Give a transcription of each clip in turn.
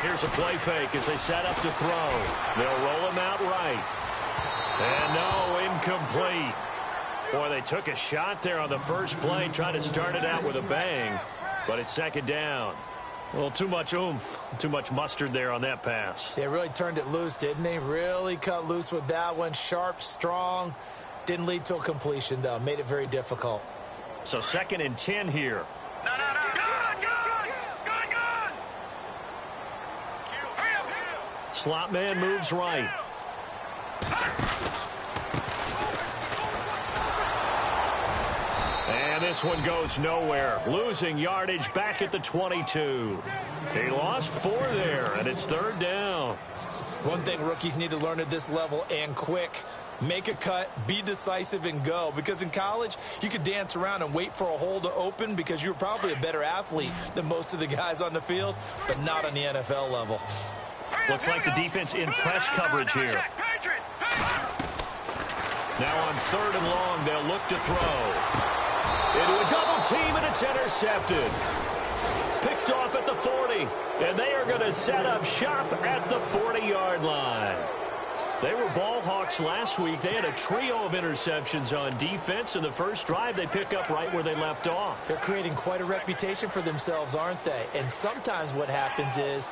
Here's a play fake as they set up to throw. They'll roll him out right. And no, incomplete. Boy, they took a shot there on the first play, trying to start it out with a bang, but it's second down. Well, too much oomph, too much mustard there on that pass. They really turned it loose, didn't they? Really cut loose with that one. Sharp, strong. Didn't lead to a completion, though. Made it very difficult. So 2nd and 10 here. No. Good. Slot man moves right. And this one goes nowhere. Losing yardage back at the 22. He lost 4 there, and it's 3rd down. One thing rookies need to learn at this level, and quick, make a cut, be decisive, and go. Because in college, you could dance around and wait for a hole to open because you're probably a better athlete than most of the guys on the field, but not on the NFL level. Looks like the defense in press coverage here. Now on 3rd and long, they'll look to throw. Into a double team, and it's intercepted. Picked off at the 40, and they are going to set up shop at the 40-yard line. They were ball hawks last week. They had a trio of interceptions on defense. In the first drive, they pick up right where they left off. They're creating quite a reputation for themselves, aren't they? And sometimes what happens is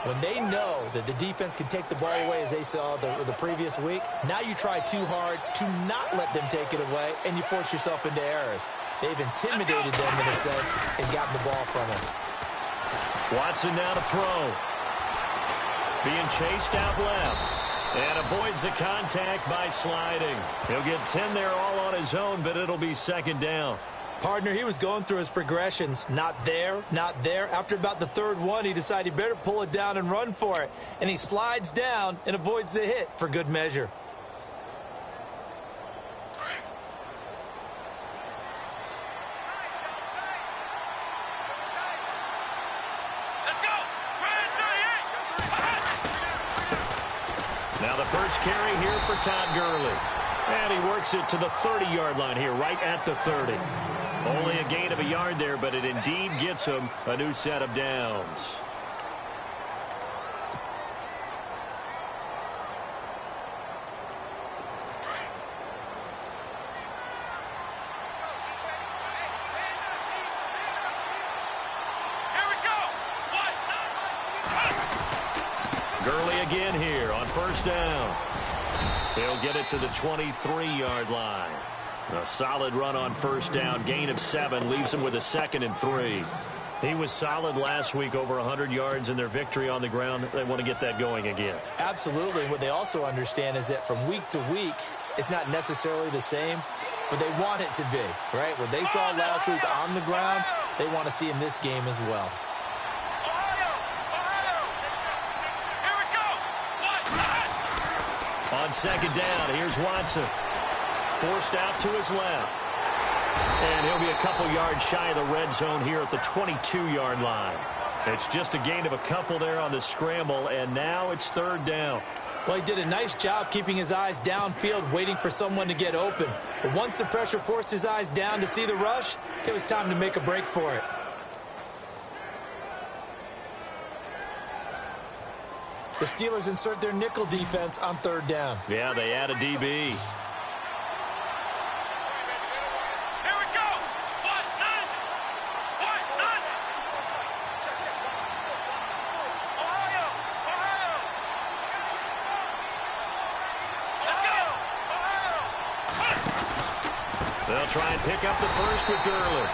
when they know that the defense can take the ball away, as they saw the previous week, now you try too hard to not let them take it away, and you force yourself into errors. They've intimidated them in a sense and gotten the ball from them. Watson now to throw. Being chased out left. And avoids the contact by sliding. He'll get 10 there all on his own, but it'll be 2nd down. Partner, he was going through his progressions. Not there, not there. After about the 3rd one, he decided he better pull it down and run for it. And he slides down and avoids the hit for good measure. Now the first carry here for Todd Gurley. And he works it to the 30-yard line here, right at the 30. Only a gain of a yard there, but it indeed gets him a new set of downs. Gurley again here on 1st down. He'll get it to the 23-yard line. A solid run on 1st down. Gain of 7 leaves him with a 2nd and 3. He was solid last week, over 100 yards in their victory on the ground. They want to get that going again. Absolutely. What they also understand is that from week to week, it's not necessarily the same, but they want it to be, right? What they saw last week on the ground, they want to see in this game as well. On 2nd down, here's Watson. Forced out to his left. And he'll be a couple yards shy of the red zone here at the 22-yard line. It's just a gain of a couple there on the scramble, and now it's 3rd down. Well, he did a nice job keeping his eyes downfield, waiting for someone to get open. But once the pressure forced his eyes down to see the rush, it was time to make a break for it. The Steelers insert their nickel defense on 3rd down. Yeah, they add a DB. They'll try and pick up the first with Gurley.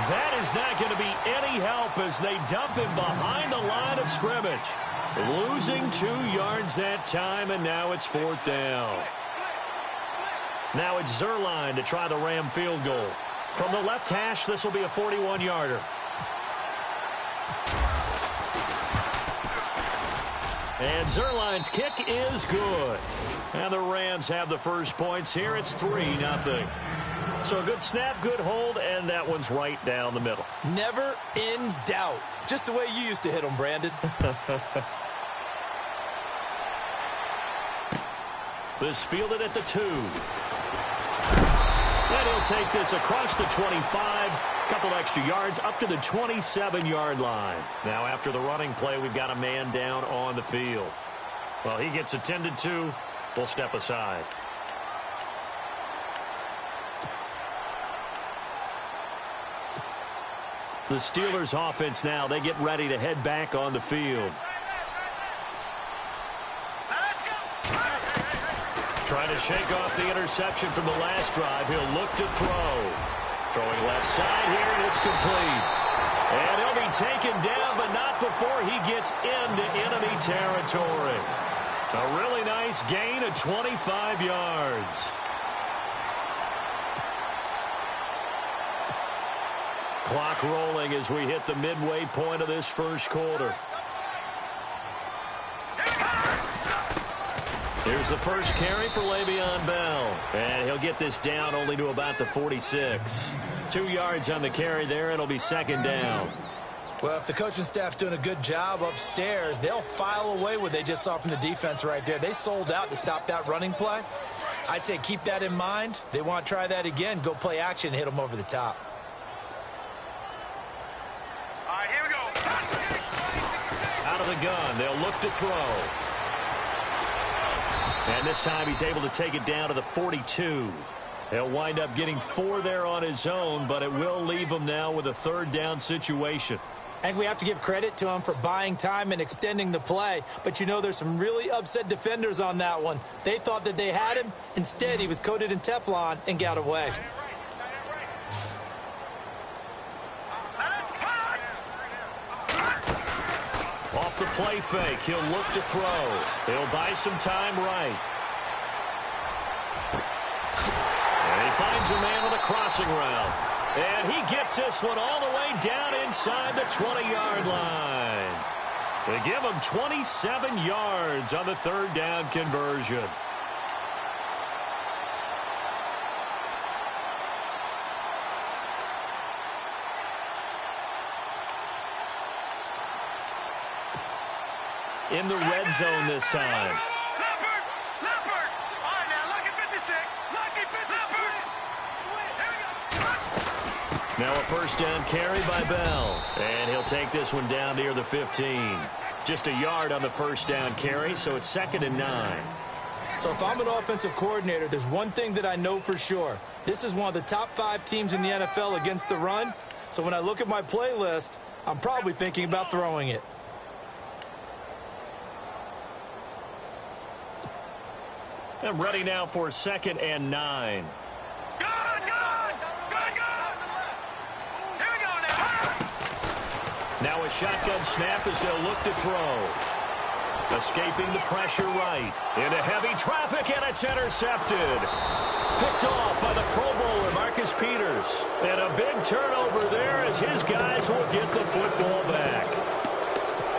That is not going to be any help as they dump him behind the line of scrimmage. Losing 2 yards that time, and now it's 4th down. Now it's Zerline to try the Ram field goal. From the left hash, this will be a 41-yarder. And Zerline's kick is good. And the Rams have the first points here. It's 3-0. So a good snap, good hold, and that one's right down the middle. Never in doubt. Just the way you used to hit them, Brandon. This fielded at the 2. And he'll take this across the 25, a couple extra yards up to the 27-yard line. Now after the running play, we've got a man down on the field. Well, he gets attended to. We'll step aside. The Steelers offense now, they get ready to head back on the field. Trying to shake off the interception from the last drive. He'll look to throw. Throwing left side here, and it's complete. And he'll be taken down, but not before he gets into enemy territory. A really nice gain of 25 yards. Clock rolling as we hit the midway point of this first quarter. Here's the first carry for Le'Veon Bell. And he'll get this down only to about the 46. 2 yards on the carry there. It'll be second down. Well, if the coaching staff's doing a good job upstairs, they'll file away what they just saw from the defense right there. They sold out to stop that running play. I'd say keep that in mind. They want to try that again. Go play action and hit them over the top. All right, here we go. Out of the gun. They'll look to throw. And this time he's able to take it down to the 42. He'll wind up getting 4 there on his own, but it will leave him now with a third down situation. I think we have to give credit to him for buying time and extending the play. But, you know, there's some really upset defenders on that one. They thought that they had him. Instead, he was coated in Teflon and got away. Off the play fake, he'll look to throw. He'll buy some time right. And he finds a man with a crossing route. And he gets this one all the way down inside the 20-yard line. They give him 27 yards on the third down conversion. In the red zone this time. Leopard. All right, now, lucky 56. Lucky 56. Now a first down carry by Bell. And he'll take this one down near the 15. Just a yard on the first down carry, so it's 2nd and 9. So if I'm an offensive coordinator, there's one thing that I know for sure. This is one of the top 5 teams in the NFL against the run. So when I look at my playlist, I'm probably thinking about throwing it. I'm ready now for 2nd and 9. Good. Here we go now. Now a shotgun snap as they'll look to throw. Escaping the pressure right. Into heavy traffic, and it's intercepted. Picked off by the Pro Bowler, Marcus Peters. And a big turnover there as his guys will get the football back.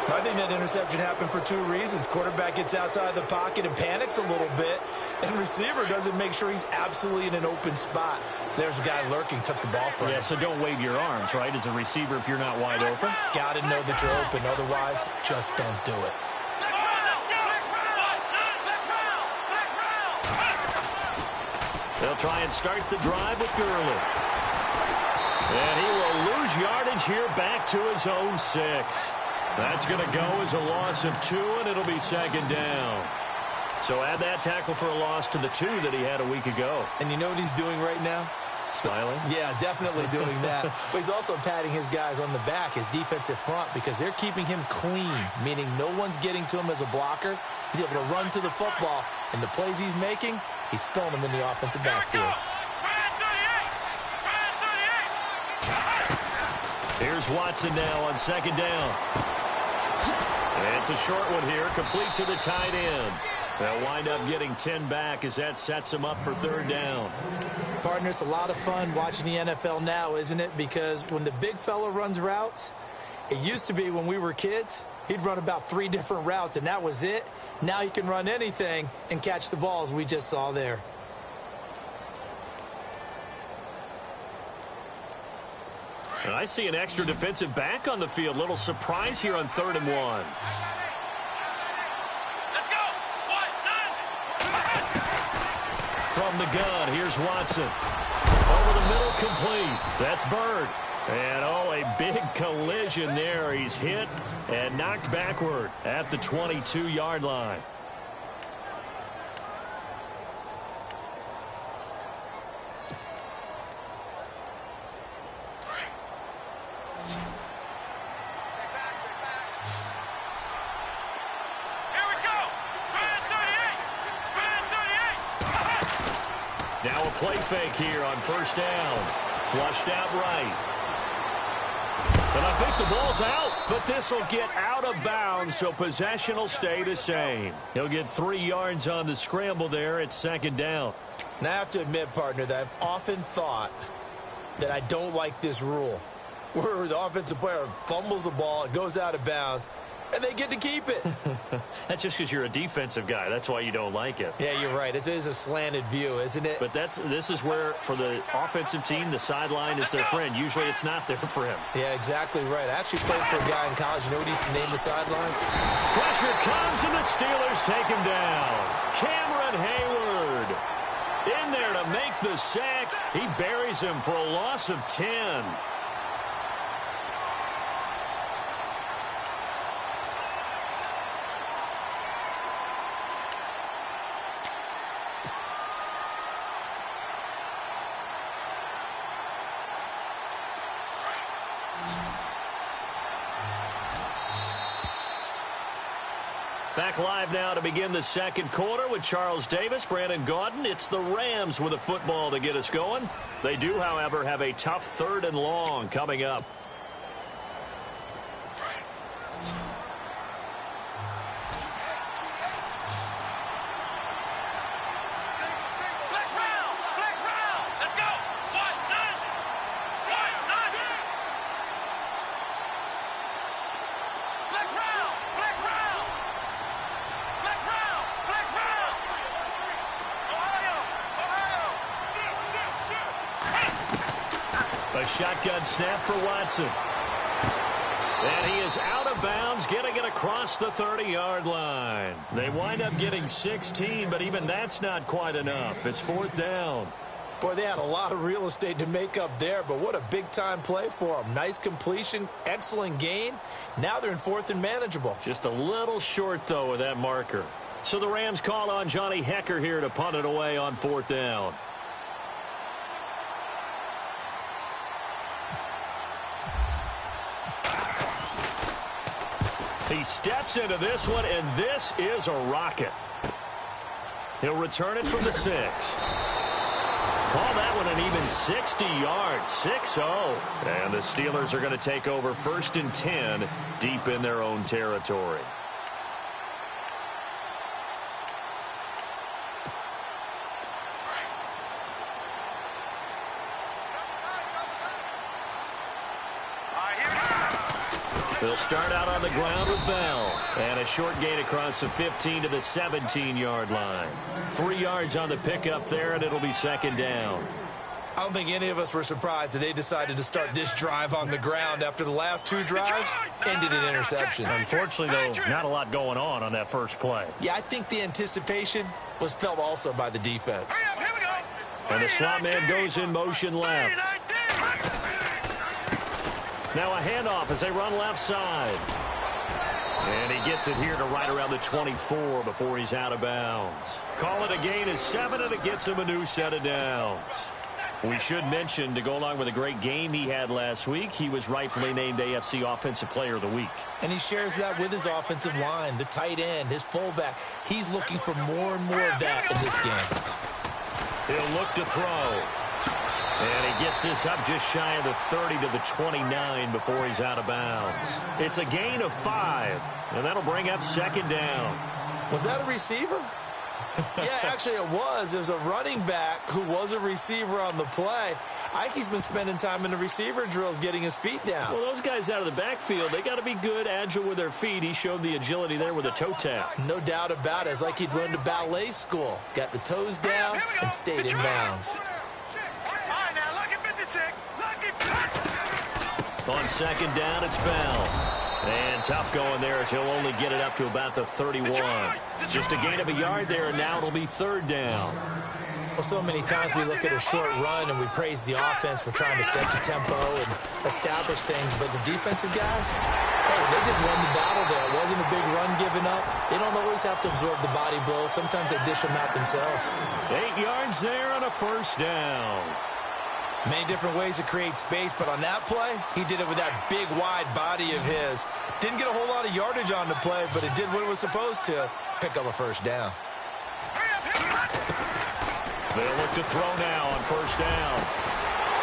I think that interception happened for 2 reasons. Quarterback gets outside the pocket and panics a little bit, and receiver doesn't make sure he's absolutely in an open spot. So there's a guy lurking, took the ball from him. Yeah, so don't wave your arms, right, as a receiver if you're not wide open. Got to know that you're open. Otherwise, just don't do it. They'll try and start the drive with Gurley. And he will lose yardage here back to his own 6. That's going to go as a loss of 2, and it'll be 2nd down. So add that tackle for a loss to the 2 that he had a week ago. And you know what he's doing right now? Smiling? Yeah, definitely doing that. But he's also patting his guys on the back, his defensive front, because they're keeping him clean, meaning no one's getting to him as a blocker. He's able to run to the football, and the plays he's making, he's spilling them in the offensive backfield. Here's Watson now on 2nd down. And it's a short one here, complete to the tight end. They'll wind up getting 10 back as that sets them up for 3rd down. Partner, it's a lot of fun watching the NFL now, isn't it? Because when the big fella runs routes, it used to be when we were kids, he'd run about 3 different routes, and that was it. Now he can run anything and catch the balls we just saw there. And I see an extra defensive back on the field. Little surprise here on 3rd and 1. From the gun, here's Watson. Over the middle, complete. That's Bird. And, oh, a big collision there. He's hit and knocked backward at the 22-yard line. Now a play fake here on first down. Flushed out right. And I think the ball's out, but this will get out of bounds, so possession will stay the same. He'll get 3 yards on the scramble there at second down. Now I have to admit, partner, that I've often thought that I don't like this rule, where the offensive player fumbles the ball, it goes out of bounds, and they get to keep it. That's just because you're a defensive guy. That's why you don't like it. Yeah, you're right. It is a slanted view, isn't it? But this is where, for the offensive team, the sideline is their friend. Usually it's not there for him. Yeah, exactly right. I actually played for a guy in college. You know what he used to name the sideline? Pressure comes, and the Steelers take him down. Cameron Hayward in there to make the sack. He buries him for a loss of 10. Back live now to begin the second quarter with Charles Davis, Brandon Gaudin. It's the Rams with a football to get us going. They do, however, have a tough 3rd and long coming up. A shotgun snap for Watson. And he is out of bounds, getting it across the 30-yard line. They wind up getting 16, but even that's not quite enough. It's 4th down. Boy, they had a lot of real estate to make up there, but what a big-time play for them. Nice completion, excellent gain. Now they're in 4th and manageable. Just a little short, though, with that marker. So the Rams call on Johnny Hecker here to punt it away on 4th down. He steps into this one, and this is a rocket. He'll return it from the 6. Call that one an even 60 yards, 6-0. And the Steelers are going to take over 1st and 10 deep in their own territory. They'll start out on the ground with Bell. And a short gain across the 15 to the 17-yard line. 3 yards on the pickup there, and it'll be 2nd down. I don't think any of us were surprised that they decided to start this drive on the ground after the last 2 drives ended in interceptions. Unfortunately, though, not a lot going on that first play. Yeah, I think the anticipation was felt also by the defense. And the slot man goes in motion left. Now a handoff as they run left side. And he gets it here to right around the 24 before he's out of bounds. Call it a gain of 7, and it gets him a new set of downs. We should mention, to go along with a great game he had last week, he was rightfully named AFC Offensive Player of the Week. And he shares that with his offensive line, the tight end, his fullback. He's looking for more and more of that in this game. He'll look to throw. And he gets this up just shy of the 30 to the 29 before he's out of bounds. It's a gain of 5, and that'll bring up 2nd down. Was that a receiver? Yeah, actually it was. It was a running back who was a receiver on the play. Ike's been spending time in the receiver drills getting his feet down. Well, those guys out of the backfield, they got to be good, agile with their feet. He showed the agility there with a toe tap. No doubt about it. It's like he'd run to ballet school. Got the toes down and stayed in bounds. On 2nd down, it's Bell. And tough going there as he'll only get it up to about the 31. Just a gain of a yard there, and now it'll be 3rd down. Well, so many times we look at a short run and we praise the offense for trying to set the tempo and establish things, but the defensive guys, hey, they just won the battle there. It wasn't a big run given up. They don't always have to absorb the body blows. Sometimes they dish them out themselves. 8 yards there on a first down. Many different ways to create space, but on that play, he did it with that big, wide body of his. Didn't get a whole lot of yardage on the play, but it did what it was supposed to, pick up a first down. They'll look to throw now on first down.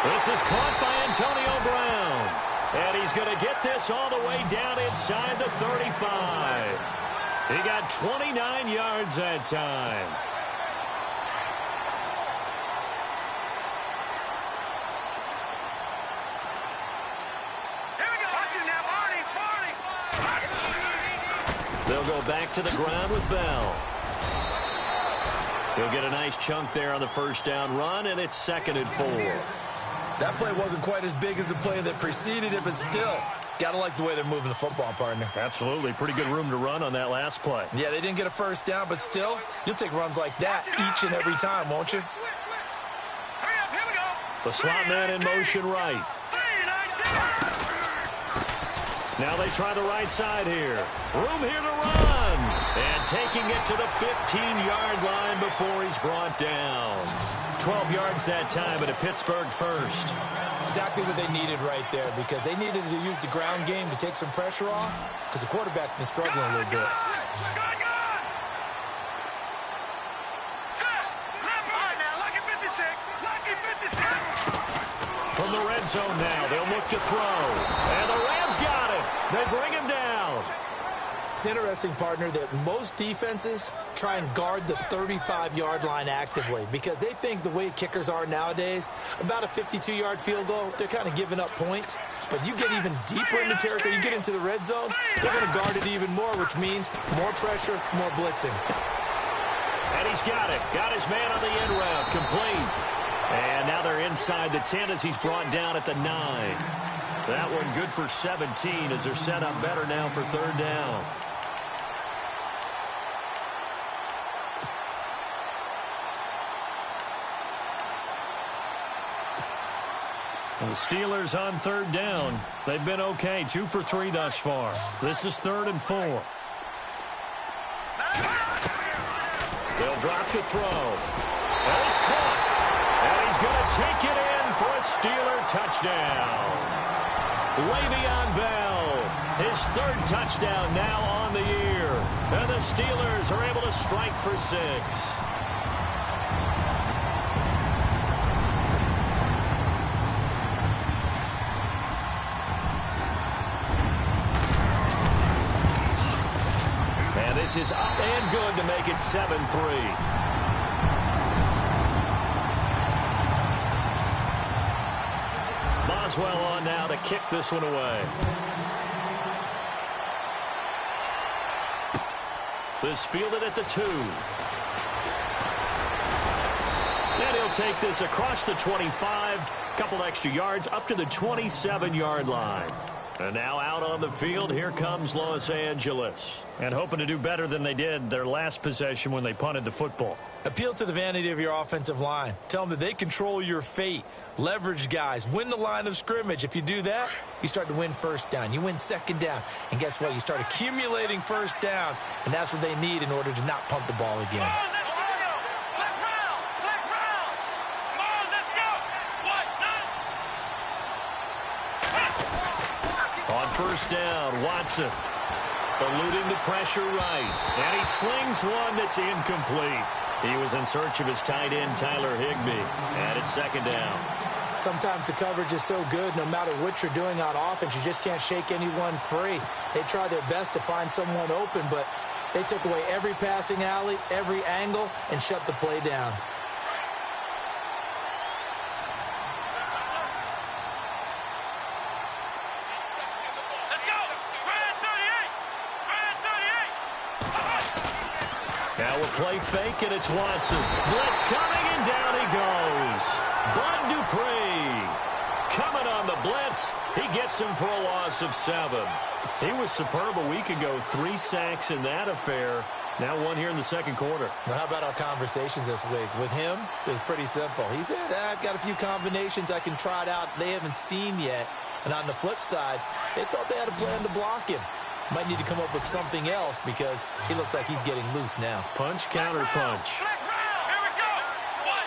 This is caught by Antonio Brown. And he's going to get this all the way down inside the 35. He got 29 yards that time. Here we go. Watch it now, Barney. They'll go back to the ground with Bell. He'll get a nice chunk there on the first down run, and it's 2nd and 4. That play wasn't quite as big as the play that preceded it, but still, got to like the way they're moving the football, partner. Absolutely. Pretty good room to run on that last play. Yeah, they didn't get a first down, but still, you'll take runs like that each and every time, won't you? Hurry up, here we go. The slot man in motion right. Now they try the right side here. Room here to run. And taking it to the 15-yard line before he's brought down. 12 yards that time, but a Pittsburgh first. Exactly what they needed right there, because they needed to use the ground game to take some pressure off, because the quarterback's been struggling a little bit. From the red zone now, they'll look to throw. And the Rams got it. They bring him down. It's interesting, partner, that most defenses try and guard the 35-yard line actively because they think the way kickers are nowadays, about a 52-yard field goal, they're kind of giving up points. But you get even deeper in the territory, you get into the red zone, they're going to guard it even more, which means more pressure, more blitzing. And he's got it. Got his man on the end route, complete. And now they're inside the 10 as he's brought down at the 9. That one good for 17 as they're set up better now for 3rd down. And the Steelers on 3rd down. They've been okay, 2 for 3 thus far. This is 3rd and 4. They'll drop to throw. And it's caught. And he's going to take it in for a Steeler touchdown. Le'Veon Bell, his 3rd touchdown now on the year. And the Steelers are able to strike for 6. And this is up and good to make it 7-3. Boswell on now to kick this one away. This fielded at the 2. And he'll take this across the 25. Couple extra yards up to the 27-yard line. And now out on the field, here comes Los Angeles. And hoping to do better than they did their last possession when they punted the football. Appeal to the vanity of your offensive line. Tell them that they control your fate. Leverage guys. Win the line of scrimmage. If you do that, you start to win first down. You win 2nd down. And guess what? You start accumulating first downs. And that's what they need in order to not punt the ball again. On first down, Watson eluding the pressure right. And he slings one that's incomplete. He was in search of his tight end, Tyler Higbee. And it's 2nd down. Sometimes the coverage is so good, no matter what you're doing on offense, you just can't shake anyone free. They try their best to find someone open, but they took away every passing alley, every angle, and shut the play down. Now a play fake, and it's Watson. Blitz coming, and down he goes. Bud Dupree coming on the blitz. He gets him for a loss of 7. He was superb a week ago. 3 sacks in that affair. Now one here in the second quarter. Well, how about our conversations this week? With him, it was pretty simple. He said, I've got a few combinations I can try it out they haven't seen yet. And on the flip side, they thought they had a plan to block him. Might need to come up with something else because he looks like he's getting loose now. Punch, counter punch. Here we go. 1,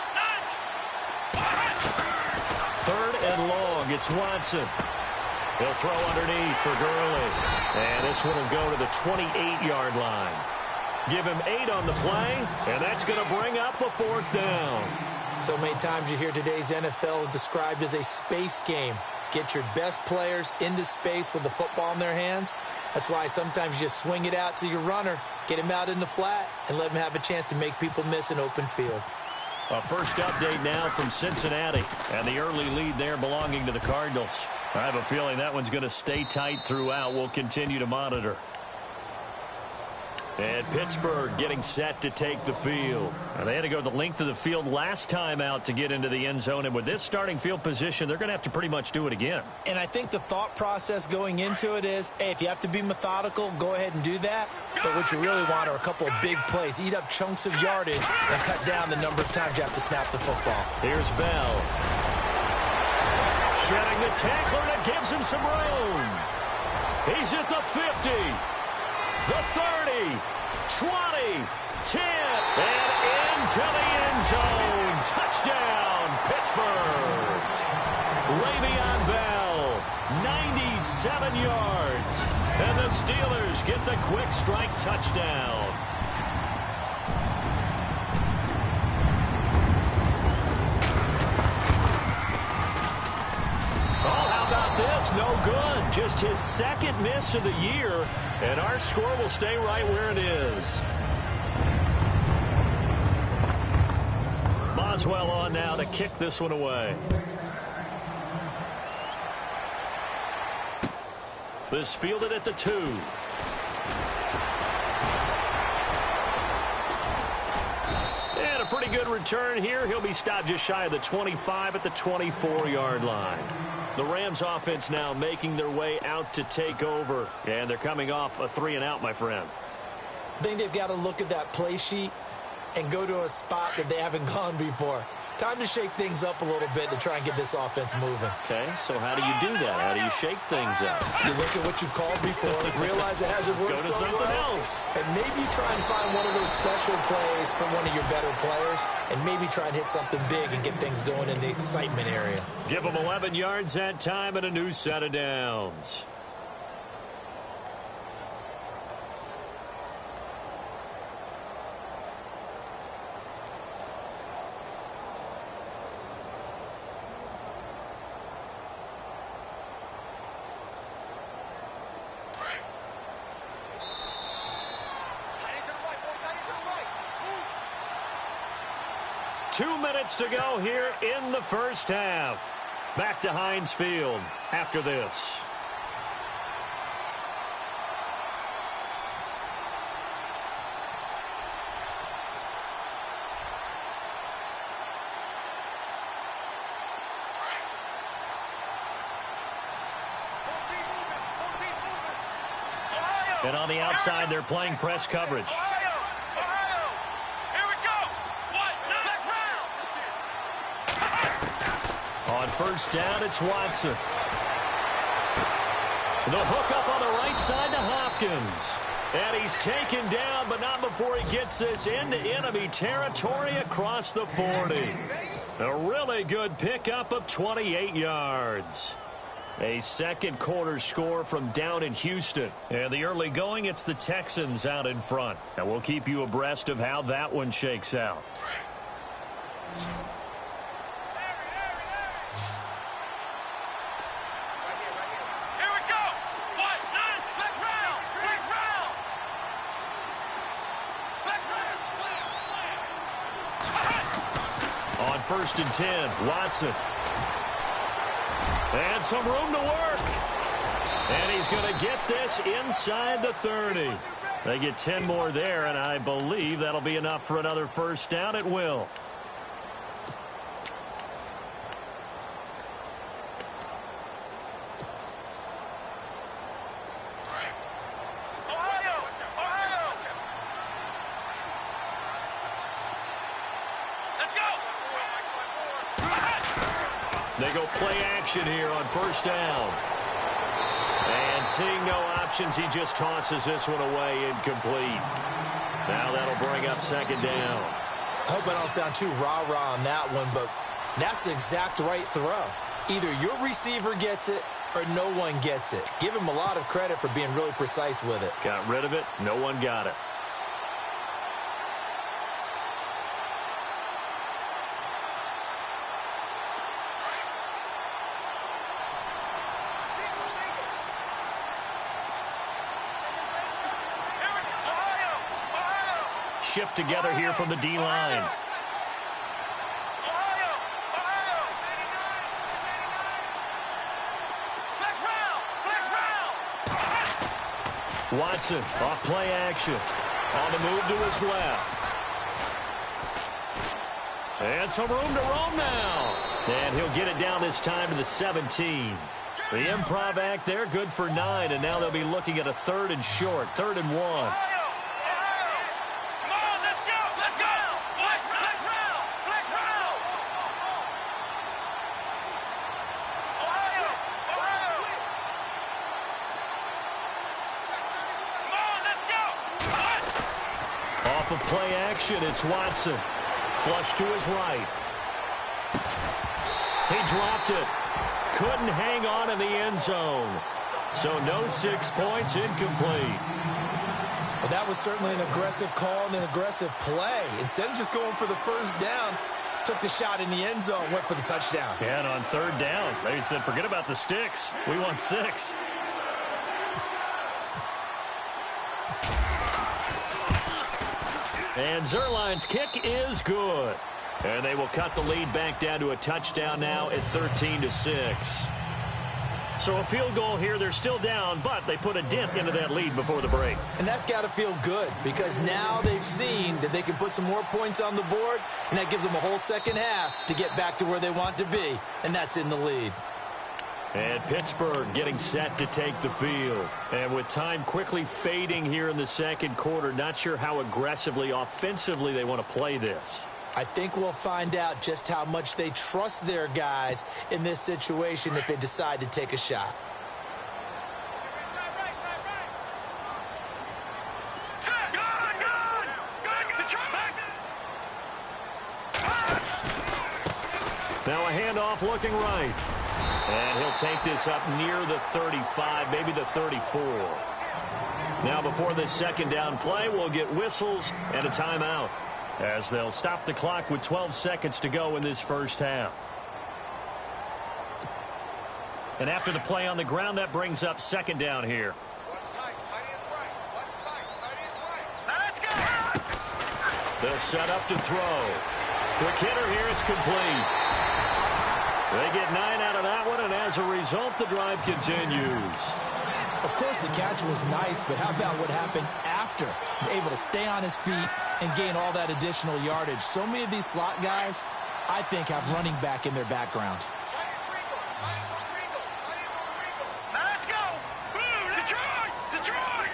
9. Third and long. It's Watson. He'll throw underneath for Gurley. And this one will go to the 28-yard line. Give him 8 on the play, and that's going to bring up a 4th down. So many times you hear today's NFL described as a space game. Get your best players into space with the football in their hands. That's why sometimes you just swing it out to your runner, get him out in the flat, and let him have a chance to make people miss an open field. A first update now from Cincinnati, and the early lead there belonging to the Cardinals. I have a feeling that one's going to stay tight throughout. We'll continue to monitor. And Pittsburgh getting set to take the field. Now, they had to go the length of the field last time out to get into the end zone. And with this starting field position, they're going to have to pretty much do it again. And I think the thought process going into it is, hey, if you have to be methodical, go ahead and do that. But what you really want are a couple of big plays. Eat up chunks of yardage and cut down the number of times you have to snap the football. Here's Bell. Shedding the tackler that gives him some room. He's at the 50. The 30, 20, 10, and into the end zone. Touchdown, Pittsburgh. Le'Veon Bell, 97 yards. And the Steelers get the quick strike touchdown. This no good. Just his second miss of the year, and our score will stay right where it is. Boswell on now to kick this one away. This fielded at the 2. And a pretty good return here. He'll be stopped just shy of the 25 at the 24-yard line. The Rams offense now making their way out to take over. And they're coming off a 3-and-out, my friend. I think they've got to look at that play sheet and go to a spot that they haven't gone before. Time to shake things up a little bit to try and get this offense moving. Okay, so how do you do that? How do you shake things up? You look at what you called before, realize it hasn't worked Go to so something well, else. and maybe try and find one of those special plays from one of your better players, and maybe try and hit something big and get things going in the excitement area. Give them 11 yards that time and a new set of downs. Two minutes to go here in the first half. Back to Heinz Field after this. And on the outside, they're playing press coverage. On first down, it's Watson. The hook up on the right side to Hopkins. And he's taken down, but not before he gets this into enemy territory across the 40. A really good pickup of 28 yards. A second quarter score from down in Houston. And the early going, it's the Texans out in front. And we'll keep you abreast of how that one shakes out. First and 10, Watson. And some room to work. And he's going to get this inside the 30. They get 10 more there, and I believe that'll be enough for another first down. It will. Let's go. They go play action here on first down. And seeing no options, he just tosses this one away, incomplete. Now that'll bring up second down. I hope I don't sound too rah-rah on that one, but that's the exact right throw. Either your receiver gets it or no one gets it. Give him a lot of credit for being really precise with it. Got rid of it. No one got it. Shift together here from the D-line. Watson off play action. On the move to his left. And some room to roam now. And he'll get it down this time to the 17. The improv act there, good for 9. And now they'll be looking at a 3rd and short, 3rd and 1. Off of play action, it's Watson. Flush to his right. He dropped it. Couldn't hang on in the end zone. So no 6 points, incomplete. Well, that was certainly an aggressive call and an aggressive play. Instead of just going for the first down, took the shot in the end zone, went for the touchdown. Yeah, and on 3rd down, they said, forget about the sticks. We want 6. And Zerline's kick is good. And they will cut the lead back down to a touchdown now at 13-6. So a field goal here. They're still down, but they put a dent into that lead before the break. And that's got to feel good because now they've seen that they can put some more points on the board, and that gives them a whole second half to get back to where they want to be, and that's in the lead. And Pittsburgh getting set to take the field. And with time quickly fading here in the second quarter, not sure how aggressively, offensively they want to play this. I think we'll find out just how much they trust their guys in this situation if they decide to take a shot. Now a handoff looking right. And he'll take this up near the 35, maybe the 34. Now before this second down play, we'll get whistles and a timeout, as they'll stop the clock with 12 seconds to go in this first half. And after the play on the ground, that brings up second down here. They'll set up to throw. Quick hitter here, it's complete. They get 9 out of that one, and as a result, the drive continues. Of course, the catch was nice, but how about what happened after? Able to stay on his feet and gain all that additional yardage. So many of these slot guys, I think, have running back in their background. Let's go! Boom! Detroit! Detroit!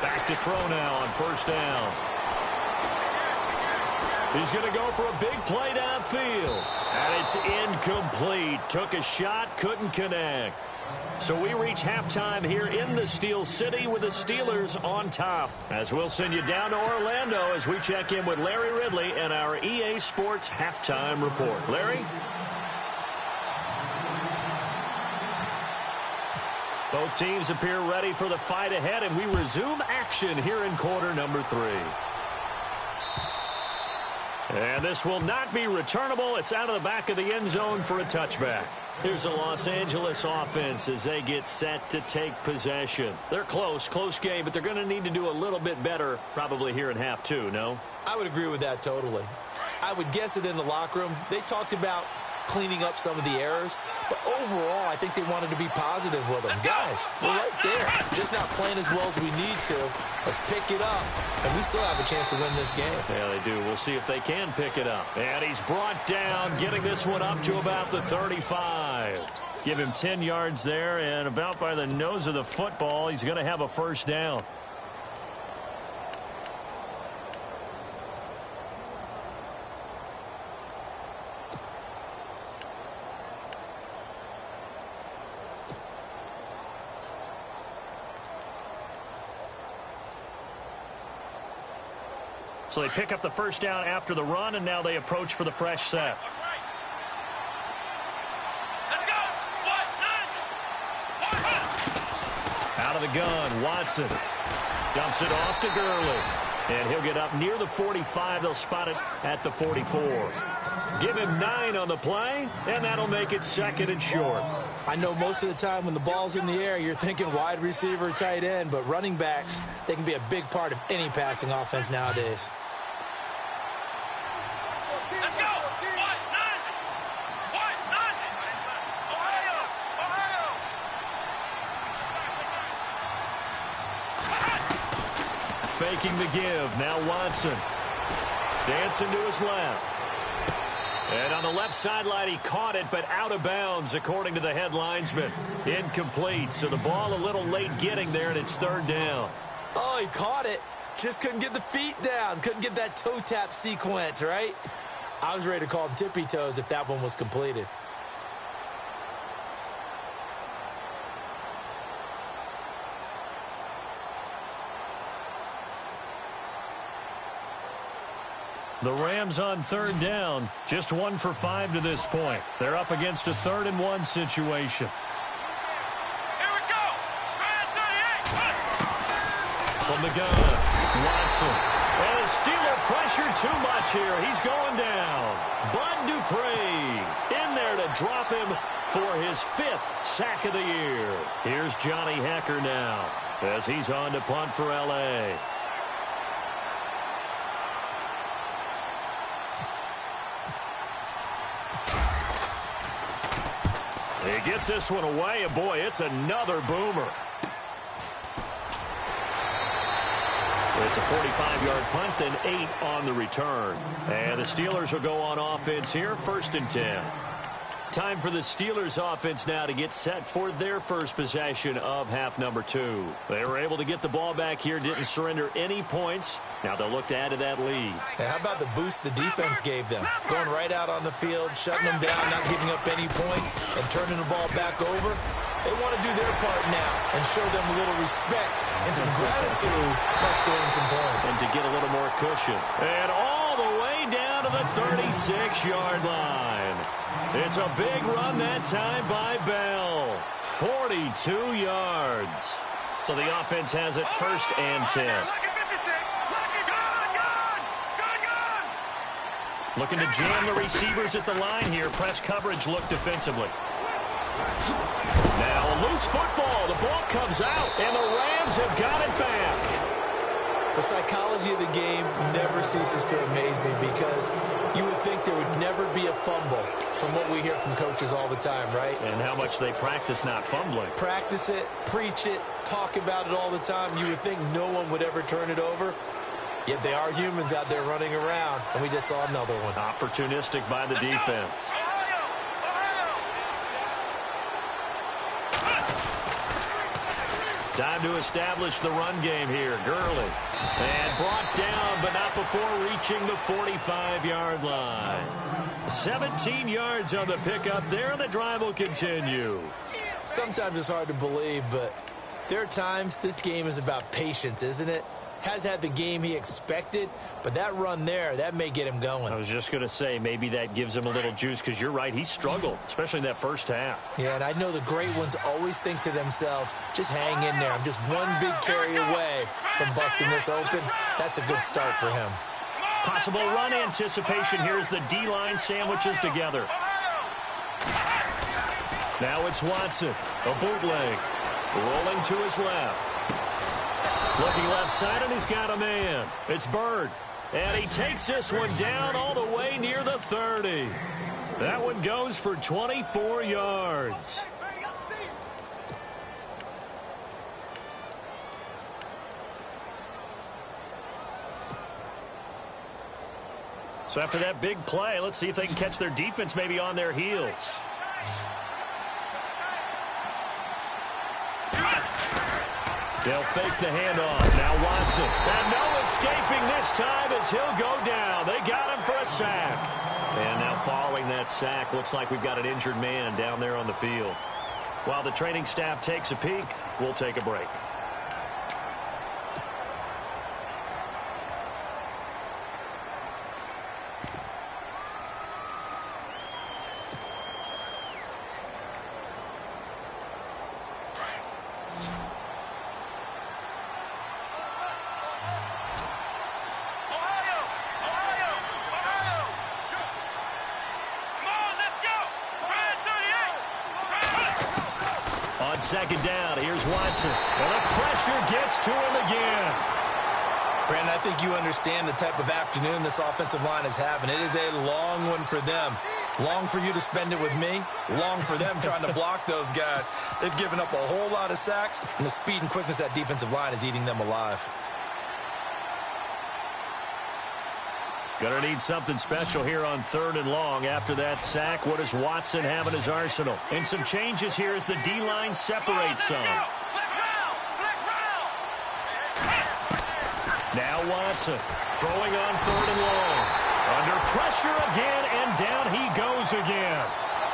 Back to throw now on first down. He's going to go for a big play downfield. And it's incomplete. Took a shot, couldn't connect. So we reach halftime here in the Steel City with the Steelers on top. As we'll send you down to Orlando as we check in with Larry Ridley and our EA Sports halftime report. Larry? Both teams appear ready for the fight ahead, and we resume action here in quarter number 3. And this will not be returnable. It's out of the back of the end zone for a touchback. Here's a Los Angeles offense as they get set to take possession. They're close game, but they're going to need to do a little bit better probably here in half 2, no? I would agree with that totally. I would guess it in the locker room. They talked about cleaning up some of the errors, but overall, I think they wanted to be positive with them. Guys, we're right there. Just not playing as well as we need to. Let's pick it up, and we still have a chance to win this game. Yeah, they do. We'll see if they can pick it up. And he's brought down, getting this one up to about the 35. Give him 10 yards there, and about by the nose of the football, he's going to have a first down. So they pick up the first down after the run, and now they approach for the fresh set. Let's go. Out of the gun, Watson dumps it off to Gurley. And he'll get up near the 45. They'll spot it at the 44. Give him 9 on the play, and that'll make it 2nd and short. I know most of the time when the ball's in the air, you're thinking wide receiver, tight end, but running backs, they can be a big part of any passing offense nowadays. Let's go. Faking the give. Now Watson. Dancing to his left. And on the left sideline, he caught it, but out of bounds, according to the head linesman. Incomplete. So the ball a little late getting there, and it's 3rd down. Oh, he caught it. Just couldn't get the feet down. Couldn't get that toe tap sequence, right? I was ready to call him tippy toes if that one was completed. The Rams on 3rd down, just 1 for 5 to this point. They're up against a 3rd and 1 situation. Here we go. From the gun, Watson. And the Steeler pressure too much here. He's going down. Bud Dupree in there to drop him for his 5th sack of the year. Here's Johnny Hecker now as he's on to punt for L.A. He gets this one away, and boy, it's another boomer. It's a 45-yard punt, then 8 on the return. And the Steelers will go on offense here, 1st and 10. Time for the Steelers offense now to get set for their first possession of half number 2. They were able to get the ball back here, didn't surrender any points. Now they'll look to add to that lead. Hey, how about the boost the defense gave them? Going right out on the field, shutting them down, not giving up any points, and turning the ball back over. They want to do their part now and show them a little respect and some gratitude by scoring some points. And to get a little more cushion. And all the way down to the 36-yard line. It's a big run that time by Bell. 42 yards. So the offense has it 1st and 10. Looking to jam the receivers at the line here. Press coverage look defensively. Now a loose football. The ball comes out, and the Rams have got it back. The psychology of the game never ceases to amaze me because you would think there would never be a fumble from what we hear from coaches all the time, right? And how much they practice not fumbling. Practice it, preach it, talk about it all the time. You would think no one would ever turn it over. Yet they are humans out there running around, and we just saw another one. Opportunistic by the defense. Time to establish the run game here. Gurley. And brought down, but not before reaching the 45-yard line. 17 yards on the pickup there, and the drive will continue. Sometimes it's hard to believe, but there are times this game is about patience, isn't it? Has had the game he expected, but that run there, that may get him going. I was just going to say, maybe that gives him a little juice, because you're right, he struggled, especially in that first half. Yeah, and I know the great ones always think to themselves, just hang in there. I'm just one big carry away from busting this open. That's a good start for him. Possible run anticipation here as the D-line sandwiches together. Now it's Watson, a bootleg, rolling to his left. Looking left side, and he's got a man. It's Bird. And he takes this one down all the way near the 30. That one goes for 24 yards. So after that big play, let's see if they can catch their defense maybe on their heels. They'll fake the handoff. Now Watson. And no escaping this time as he'll go down. They got him for a sack. And now following that sack, looks like we've got an injured man down there on the field. While the training staff takes a peek, we'll take a break. second down. Here's Watson. And the pressure gets to him again. Brandon, I think you understand the type of afternoon this offensive line is having. It is a long one for them. Long for you to spend it with me. Long for them trying to block those guys. They've given up a whole lot of sacks, and the speed and quickness of that defensive line is eating them alive. Gonna need something special here on 3rd and long. After that sack, what does Watson have in his arsenal? And some changes here as the D-line separates some. Now Watson throwing on 3rd and long. Under pressure again, and down he goes again.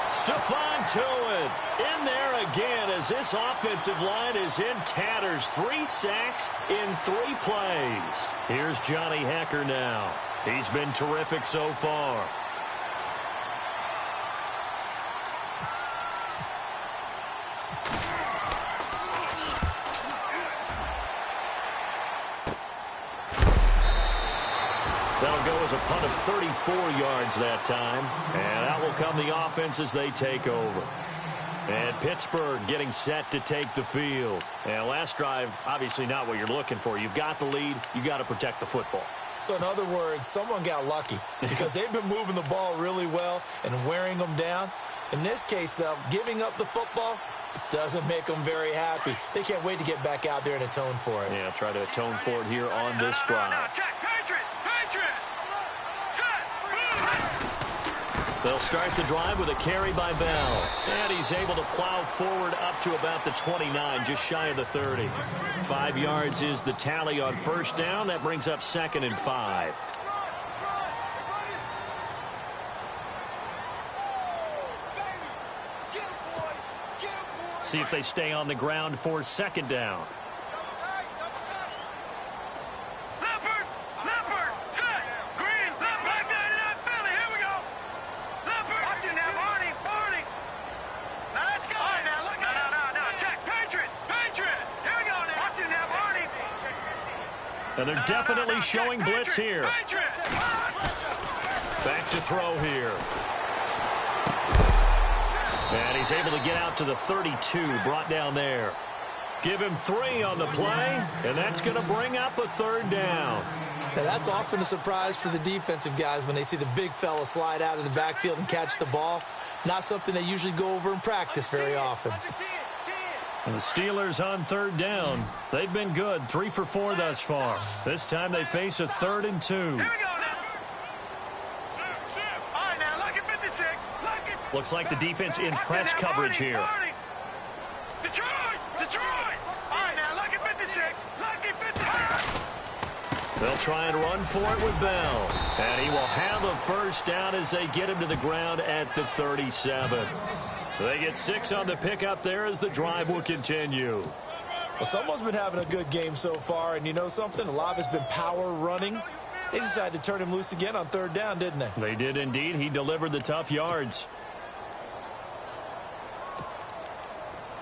Stephon Tuitt in there again as this offensive line is in tatters. 3 sacks in 3 plays. Here's Johnny Hekker now. He's been terrific so far. That'll go as a punt of 34 yards that time. And out will come the offense as they take over. And Pittsburgh getting set to take the field. And last drive, obviously not what you're looking for. You've got the lead. You've got to protect the football. So in other words, someone got lucky because they've been moving the ball really well and wearing them down. In this case, though, giving up the football doesn't make them very happy. They can't wait to get back out there and atone for it. Yeah, try to atone for it here on this drive. They'll start the drive with a carry by Bell. And he's able to plow forward up to about the 29, just shy of the 30. 5 yards is the tally on first down. That brings up 2nd and 5. See if they stay on the ground for 2nd down. And they're definitely showing blitz here. Back to throw here. And he's able to get out to the 32, brought down there. Give him 3 on the play, and that's going to bring up a 3rd down. Now, that's often a surprise for the defensive guys when they see the big fella slide out of the backfield and catch the ball. Not something they usually go over in practice very often. And the Steelers on 3rd down. They've been good, 3 for 4 thus far. This time they face a 3rd and 2. Looks like the defense in press coverage here. They'll try and run for it with Bell. And he will have a first down as they get him to the ground at the 37. They get 6 on the pickup there as the drive will continue. Well, someone's been having a good game so far, and you know something? A lot of it's been power running. They decided to turn him loose again on 3rd down, didn't they? They did indeed. He delivered the tough yards.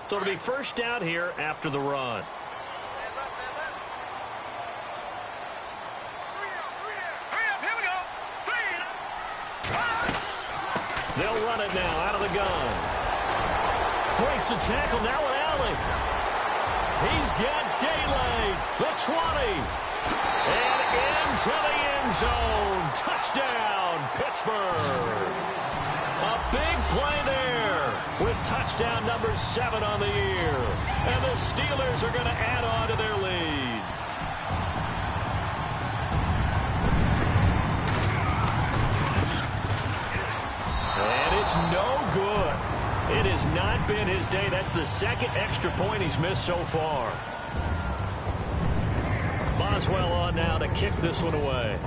So it'll be first down here after the run. They'll run it now out of the gun. Breaks the tackle now with Allen. He's got daylight. The 20. And into the end zone. Touchdown, Pittsburgh. A big play there with touchdown number 7 on the year. And the Steelers are going to add on to their lead. And it's no good. It has not been his day. That's the 2nd extra point he's missed so far. Boswell on now to kick this one away.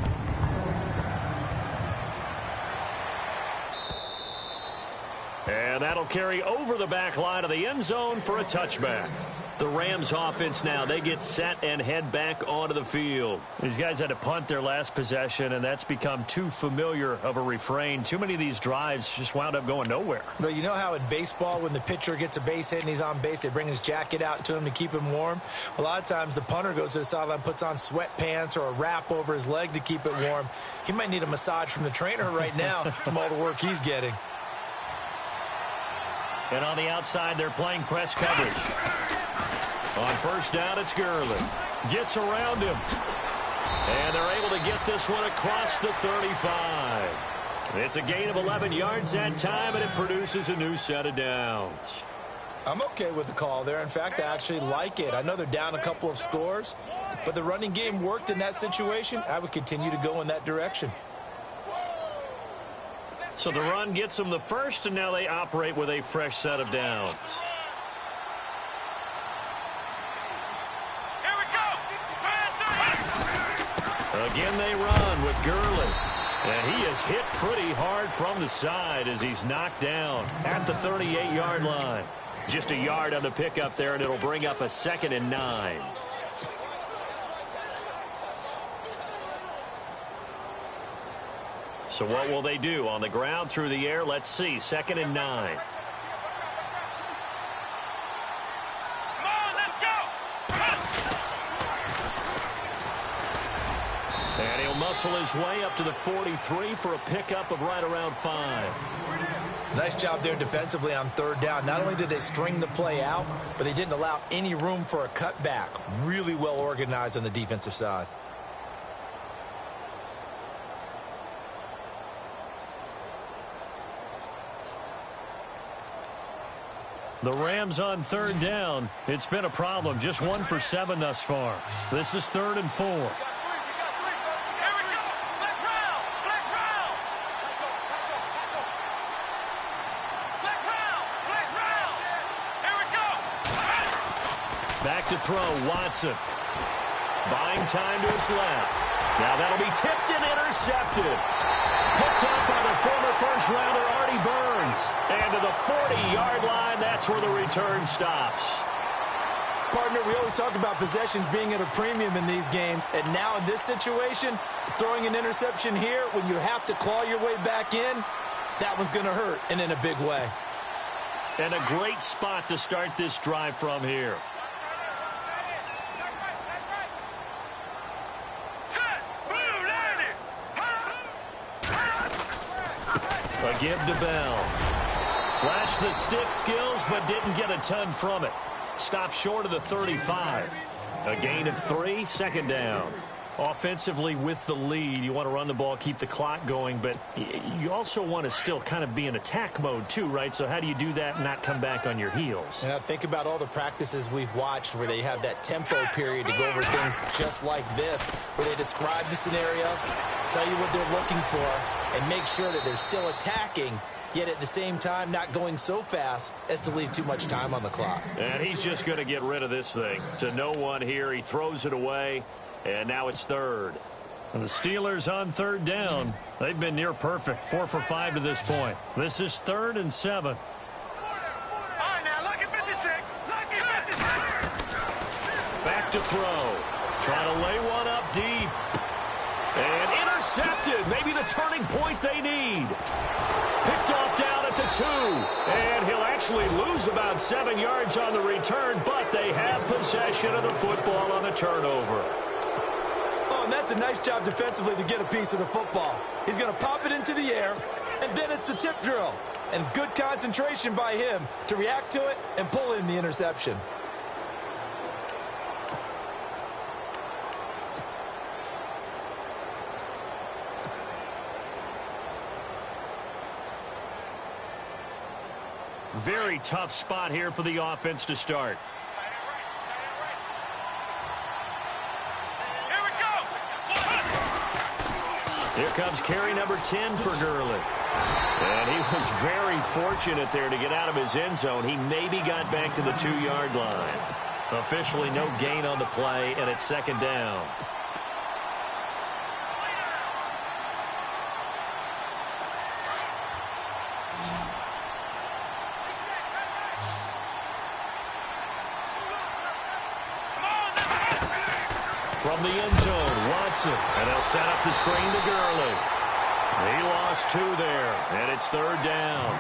And that'll carry over the back line of the end zone for a touchback. The Rams offense now, they get set and head back onto the field. These guys had to punt their last possession, and that's become too familiar of a refrain. Too many of these drives just wound up going nowhere. But you know how in baseball, when the pitcher gets a base hit and he's on base, they bring his jacket out to him to keep him warm? A lot of times the punter goes to the sideline, puts on sweatpants or a wrap over his leg to keep it warm. He might need a massage from the trainer right now from all the work he's getting. And on the outside, they're playing press coverage. On first down, it's Gurley. Gets around him. And they're able to get this one across the 35. It's a gain of 11 yards that time, and it produces a new set of downs. I'm okay with the call there. In fact, I actually like it. I know they're down a couple of scores, but the running game worked in that situation. I would continue to go in that direction. So the run gets them the first, and now they operate with a fresh set of downs. Here we go. Again, they run with Gurley. And he is hit pretty hard from the side as he's knocked down at the 38-yard line. Just a yard on the pickup there, and it'll bring up a 2nd and 9. So what will they do? On the ground, through the air, let's see. 2nd and 9. Come on, let's go. And he'll muscle his way up to the 43 for a pickup of right around 5. Nice job there defensively on third down. Not only did they string the play out, but they didn't allow any room for a cutback. Really well organized on the defensive side. The Rams on third down. It's been a problem. Just 1 for 7 thus far. This is 3rd and 4. Here we go. Let's round. Let's round. Let's round. Let's round. Here we go. Back to throw, Watson. Buying time to his left. Now that'll be tipped and intercepted. Picked up by the former first-rounder Artie Burns. And to the 40-yard line, that's where the return stops. Partner, we always talk about possessions being at a premium in these games. And now in this situation, throwing an interception here when you have to claw your way back in, that one's going to hurt, and in a big way. And a great spot to start this drive from here. A give to Bell. Flashed the stick skills, but didn't get a ton from it. Stopped short of the 35. A gain of 3, 2nd down. Offensively with the lead, you want to run the ball, keep the clock going, but you also want to still kind of be in attack mode too, right? So how do you do that and not come back on your heels? And I think about all the practices we've watched where they have that tempo period to go over things just like this, where they describe the scenario, tell you what they're looking for, and make sure that they're still attacking, yet at the same time not going so fast as to leave too much time on the clock. And he's just going to get rid of this thing. To no one here, he throws it away. And now it's 3rd. And the Steelers on third down. They've been near perfect. 4 for 5 to this point. This is 3rd and 7. All right, now, look at 56. Look at 56. Back to throw. Trying to lay one up deep. And intercepted. Maybe the turning point they need. Picked off down at the 2. And he'll actually lose about 7 yards on the return, but they have possession of the football on the turnover. And that's a nice job defensively to get a piece of the football. He's going to pop it into the air, and then it's the tip drill. And good concentration by him to react to it and pull in the interception. Very tough spot here for the offense to start. Here comes carry number 10 for Gurley. And he was very fortunate there to get out of his end zone. He maybe got back to the 2-yard line. Officially no gain on the play, and it's 2nd down. From the end zone, Watson, and they'll set up the screen to Gurley. He lost lost 2 there, and it's 3rd down.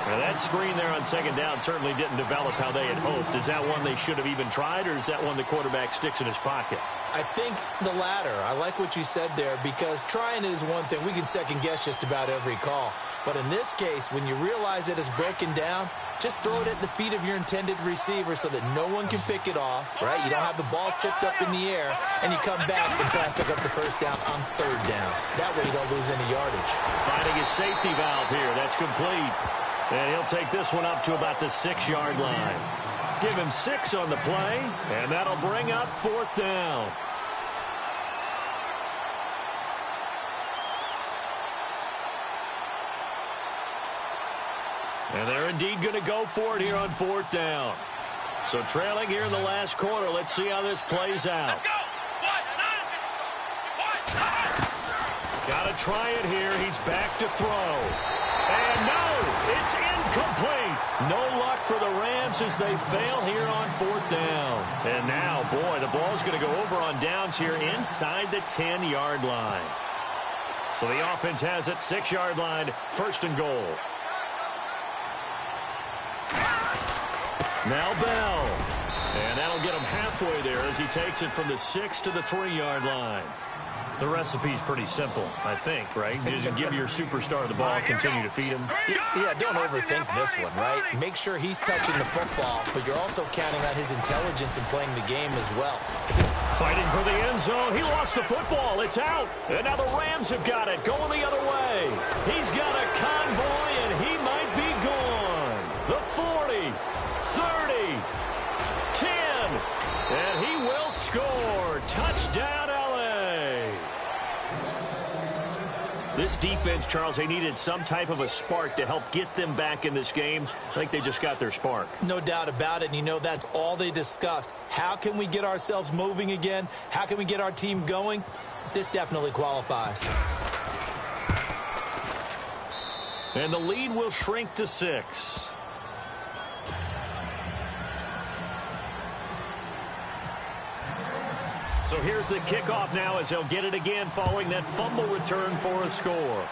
Now, that screen there on 2nd down certainly didn't develop how they had hoped. Is that one they should have even tried, or is that one the quarterback sticks in his pocket? I think the latter. I like what you said there, because trying it is one thing. We can second-guess just about every call. But in this case, when you realize it is broken down, just throw it at the feet of your intended receiver so that no one can pick it off, right? You don't have the ball tipped up in the air, and you come back and try and pick up the 1st down on 3rd down. That way you don't lose any yardage. Finding his safety valve here. That's complete. And he'll take this one up to about the 6-yard line. Give him 6 on the play, and that'll bring up 4th down. And they're indeed going to go for it here on 4th down. So trailing here in the last quarter. Let's see how this plays out. Got to try it here. He's back to throw. And no, it's incomplete. No luck for the Rams as they fail here on 4th down. And now, boy, the ball's going to go over on downs here inside the 10-yard line. So the offense has it, 6-yard line, 1st and goal. Now Bell. And that'll get him halfway there as he takes it from the 6 to the 3-yard line. The recipe's pretty simple, I think, right? Just give your superstar the ball, continue to feed him. Yeah, don't overthink this one, right? Make sure he's touching the football, but you're also counting on his intelligence in playing the game as well. Fighting for the end zone. He lost the football. It's out. And now the Rams have got it, going the other way. He's got a convoy, and he might be gone. The 40, 30, 10, and he will score. Touchdown, L.A. This defense, Charles, they needed some type of a spark to help get them back in this game. I think they just got their spark. No doubt about it. And you know, that's all they discussed. How can we get ourselves moving again? How can we get our team going? This definitely qualifies. And the lead will shrink to 6. So here's the kickoff now as they'll get it again following that fumble return for a score.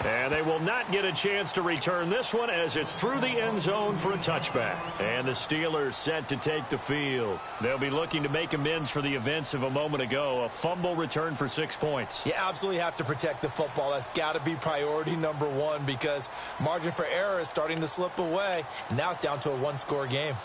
And they will not get a chance to return this one as it's through the end zone for a touchback. And the Steelers set to take the field. They'll be looking to make amends for the events of a moment ago. A fumble return for 6 points. You absolutely have to protect the football. That's got to be priority number 1 because margin for error is starting to slip away. And now it's down to a 1-score game.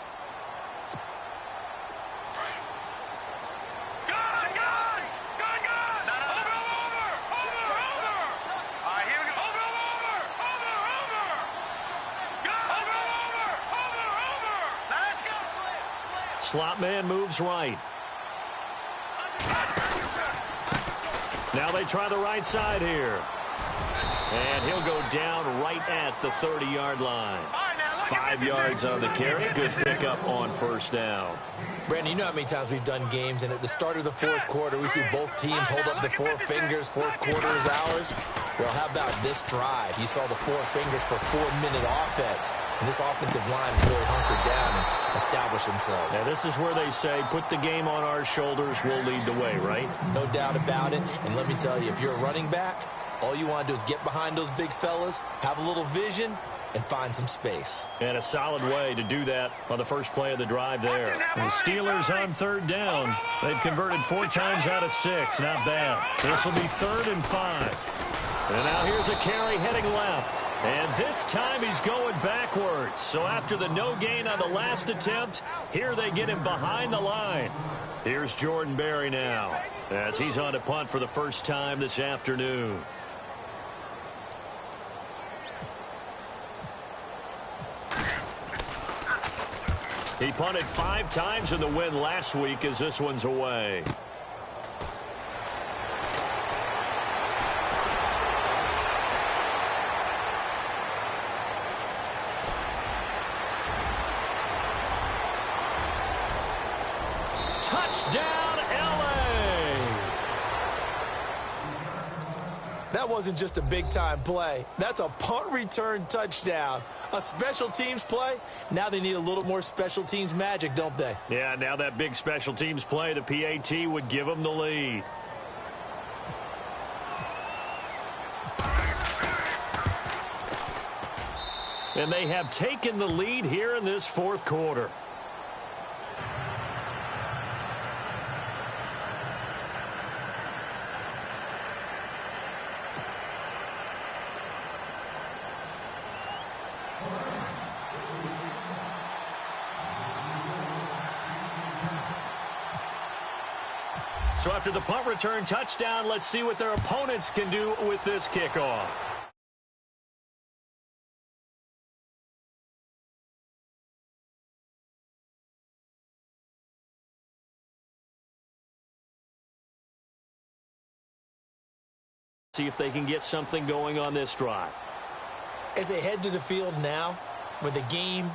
Slot man moves right. Now they try the right side here. And he'll go down right at the 30-yard line. 5 yards on the carry. Good pickup on 1st down. Brandon, you know how many times we've done games, and at the start of the 4th quarter, we see both teams hold up the 4 fingers, 4th quarter is ours. Well, how about this drive? You saw the 4 fingers for 4-minute offense, and this offensive line has really hunkered down and established themselves. Now, this is where they say, put the game on our shoulders, we'll lead the way, right? No doubt about it, and let me tell you, if you're a running back, all you want to do is get behind those big fellas, have a little vision, and find some space. And a solid way to do that on the first play of the drive there. And the Steelers on 3rd down. They've converted 4 times out of 6. Not bad. This will be 3rd and 5. And now here's a carry heading left. And this time he's going backwards. So after the no gain on the last attempt, here they get him behind the line. Here's Jordan Berry now as he's on to punt for the first time this afternoon. He punted 5 times in the win last week as this one's away. Touchdown, L.A. That wasn't just a big-time play. That's a punt return touchdown. A special teams play, now they need a little more special teams magic, don't they? Yeah, now that big special teams play, the PAT would give them the lead. And they have taken the lead here in this fourth quarter. So after the punt return touchdown, let's see what their opponents can do with this kickoff. See if they can get something going on this drive. As they head to the field now, with the game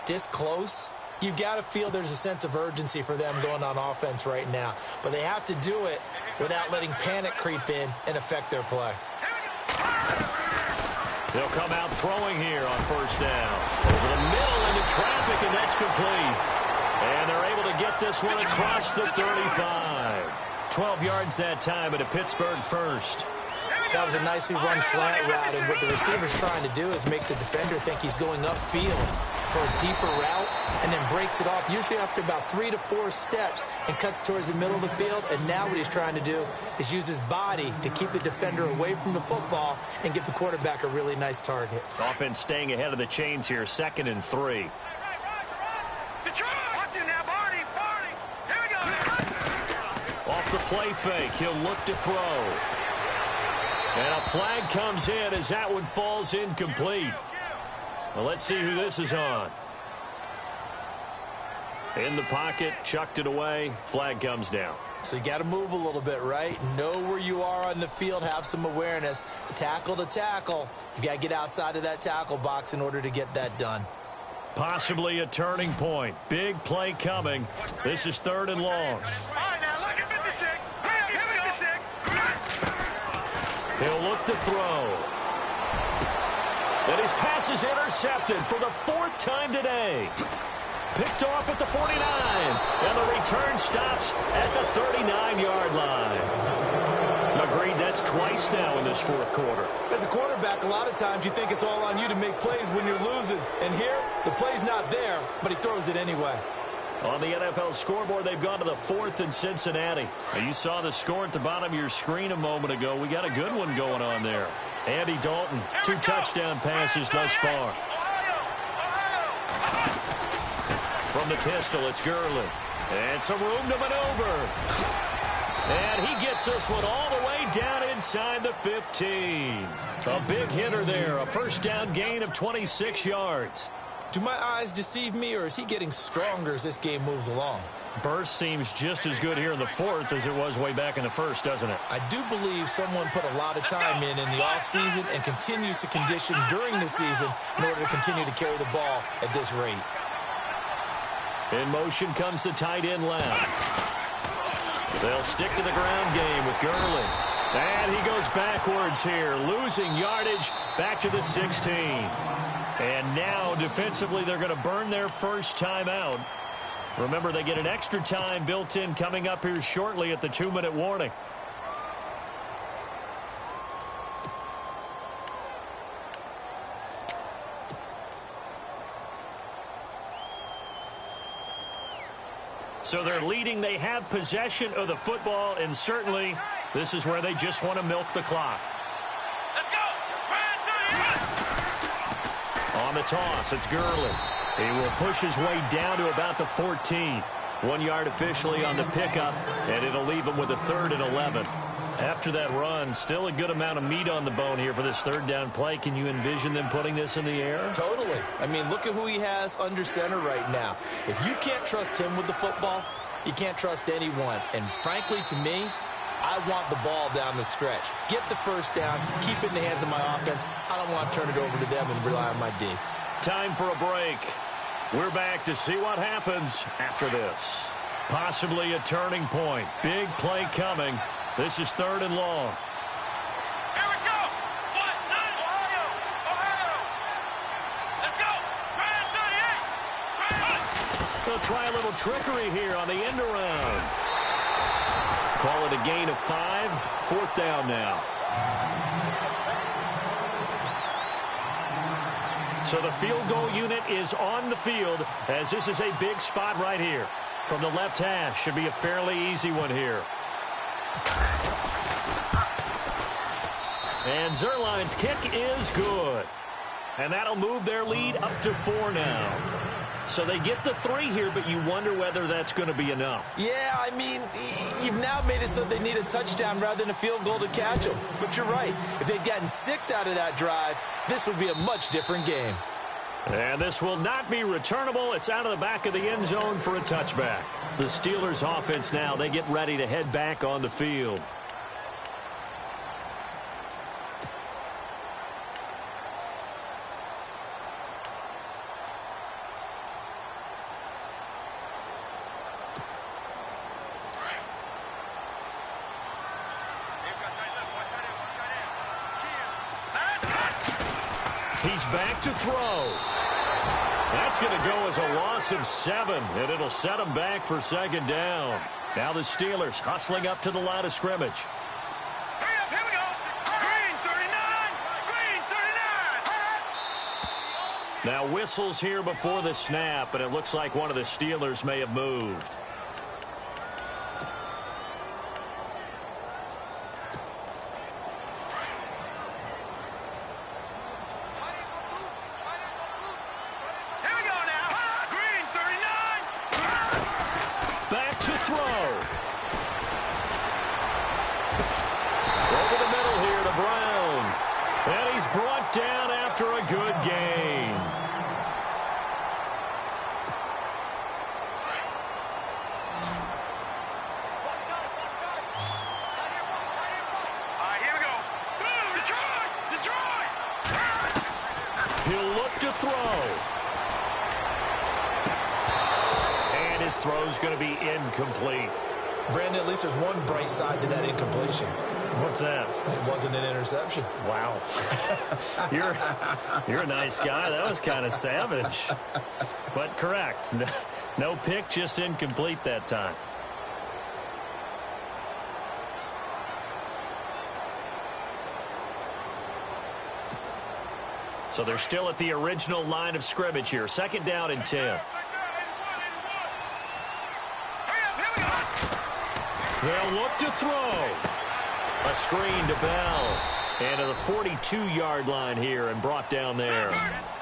this close, you've got to feel there's a sense of urgency for them going on offense right now. But they have to do it without letting panic creep in and affect their play. They'll come out throwing here on first down. Over the middle into traffic, and that's complete. And they're able to get this one across the 35. 12 yards that time, at a Pittsburgh first. That was a nicely run slant route, and what the receiver's trying to do is make the defender think he's going upfield for a deeper route, and then breaks it off, usually after about 3 to 4 steps, and cuts towards the middle of the field. And now what he's trying to do is use his body to keep the defender away from the football and give the quarterback a really nice target. Offense staying ahead of the chains here, 2nd and 3. Off the play fake, he'll look to throw. And a flag comes in as that one falls incomplete. Well, let's see who this is on. In the pocket, chucked it away, flag comes down. So you got to move a little bit, right? Know where you are on the field, have some awareness. Tackle to tackle. You got to get outside of that tackle box in order to get that done. Possibly a turning point. Big play coming. This is 3rd and long. He'll look to throw. And his pass is intercepted for the 4th time today. Picked off at the 49. And the return stops at the 39-yard line. Agreed, that's twice now in this 4th quarter. As a quarterback, a lot of times you think it's all on you to make plays when you're losing. And here, the play's not there, but he throws it anyway. On the NFL scoreboard, they've gone to the 4th in Cincinnati. Now, you saw the score at the bottom of your screen a moment ago. We got a good one going on there. Andy Dalton, 2 touchdown passes thus far. From the pistol, it's Gurley. And some room to maneuver. And he gets this one all the way down inside the 15. A big hitter there, a first down gain of 26 yards. Do my eyes deceive me, or is he getting stronger as this game moves along? Burst seems just as good here in the 4th as it was way back in the 1st, doesn't it? I do believe someone put a lot of time in the offseason and continues to condition during the season in order to continue to carry the ball at this rate. In motion comes the tight end left. They'll stick to the ground game with Gurley. And he goes backwards here, losing yardage back to the 16. And now, defensively, they're going to burn their first time out. Remember, they get an extra time built in coming up here shortly at the 2-minute warning. So they're leading. They have possession of the football, and certainly this is where they just want to milk the clock. On the toss, it's Gurley. He will push his way down to about the 14. 1 yard officially on the pickup, and it'll leave him with a 3rd and 11. After that run, still a good amount of meat on the bone here for this 3rd down play. Can you envision them putting this in the air? Totally. I mean, look at who he has under center right now. If you can't trust him with the football, you can't trust anyone. And frankly, to me, I want the ball down the stretch. Get the first down, keep it in the hands of my offense. I don't want to turn it over to them and rely on my D. Time for a break. We're back to see what happens after this. Possibly a turning point. Big play coming. This is 3rd and long. Here we go. Ohio. Let's go. 38. They'll try a little trickery here on the end around. Call it a gain of 5. 4th down now. So the field goal unit is on the field as this is a big spot right here. From the left hash, should be a fairly easy one here. And Zerline's kick is good. And that'll move their lead up to 4 now. So they get the 3 here, but you wonder whether that's going to be enough. Yeah, I mean, you've now made it so they need a touchdown rather than a field goal to catch them. But you're right. If they'd gotten 6 out of that drive, this would be a much different game. And this will not be returnable. It's out of the back of the end zone for a touchback. The Steelers offense now, they get ready to head back on the field. He's back to throw. That's going to go as a loss of 7, and it'll set him back for 2nd down. Now the Steelers hustling up to the line of scrimmage. Hurry up, here we go. Green 39. Green 39. Now whistles here before the snap, and it looks like one of the Steelers may have moved. Down after a good gain. Here we go. Boom, Detroit! Detroit! He'll look to throw. And his throw's going to be incomplete. Brandon, at least there's one bright side to that incompletion. What's that? It wasn't an interception. Wow. You're a nice guy. That was kind of savage. But correct. No pick, just incomplete that time. So they're still at the original line of scrimmage here. 2nd down and 10. They'll look to throw. A screen to Bell. And to the 42-yard line here and brought down there.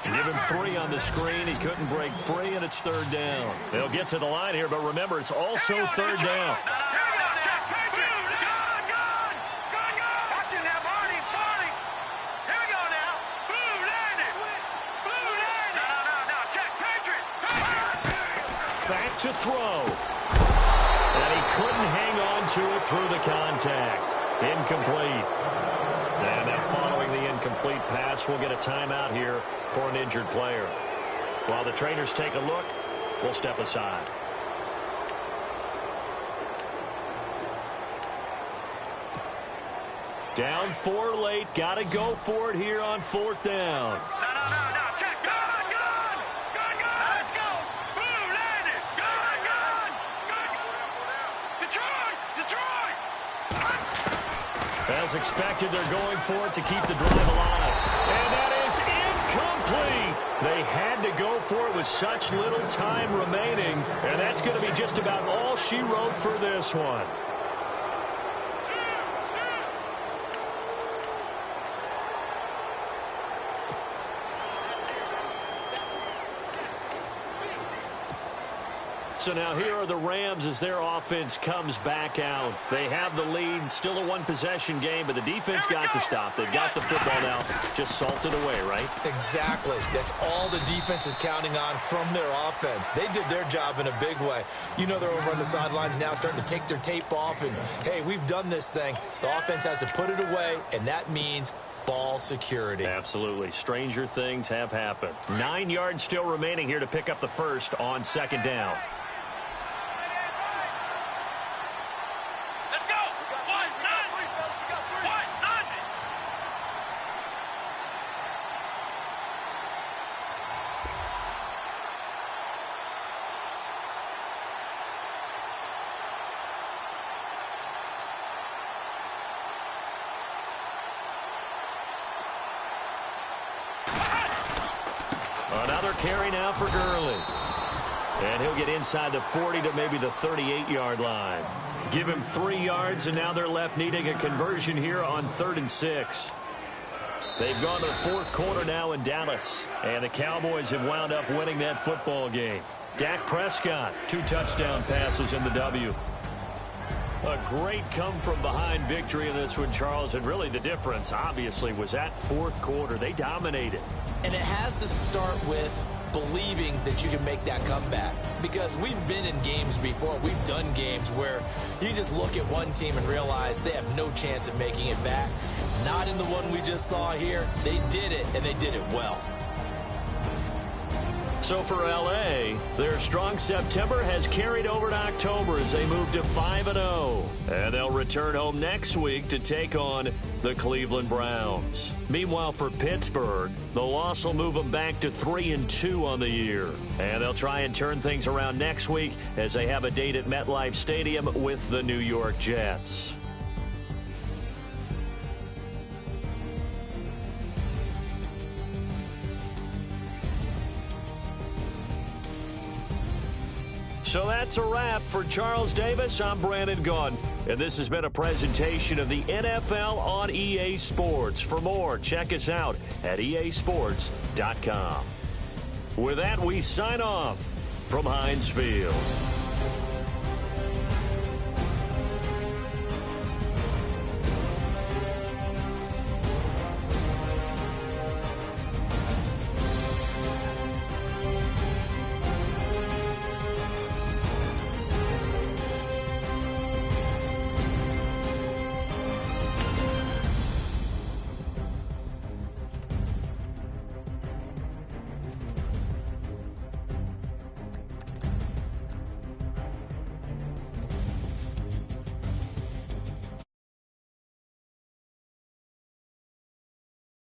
Give him 3 on the screen. He couldn't break free, and it's 3rd down. They'll get to the line here, but remember, it's also 3rd down. Back to throw. And he couldn't hang on to it through the contact. Incomplete. And now following the incomplete pass, we'll get a timeout here for an injured player. While the trainers take a look, we'll step aside. Down 4 late. Got to go for it here on 4th down. Check. Gun. Let's go. Boom, landed. Gun. Detroit. As expected, they're going for it to keep the drive alive. And that is incomplete. They had to go for it with such little time remaining. And that's going to be just about all she wrote for this one. So now here are the Rams as their offense comes back out. They have the lead, still a one-possession game, but the defense got to stop. They've got the football now, just salted away, right? Exactly. That's all the defense is counting on from their offense. They did their job in a big way. You know they're over on the sidelines now starting to take their tape off, and, hey, we've done this thing. The offense has to put it away, and that means ball security. Absolutely. Stranger things have happened. 9 yards still remaining here to pick up the first on 2nd down. Another carry now for Gurley. And he'll get inside the 40 to maybe the 38-yard line. Give him 3 yards, and now they're left needing a conversion here on 3rd and 6. They've gone to the 4th quarter now in Dallas, and the Cowboys have wound up winning that football game. Dak Prescott, 2 touchdown passes in the W. A great come-from-behind victory in this one, Charles, and really the difference, obviously, was that 4th quarter. They dominated. And it has to start with believing that you can make that comeback. Because we've been in games before. We've done games where you just look at one team and realize they have no chance of making it back. Not in the one we just saw here. They did it, and they did it well. So for L.A., their strong September has carried over to October as they move to 5-0. And they'll return home next week to take on the Cleveland Browns. Meanwhile, for Pittsburgh, the loss will move them back to 3-2 on the year. And they'll try and turn things around next week as they have a date at MetLife Stadium with the New York Jets. So that's a wrap. For Charles Davis, I'm Brandon Gunn, and this has been a presentation of the NFL on EA Sports. For more, check us out at easports.com. With that, we sign off from Heinz Field.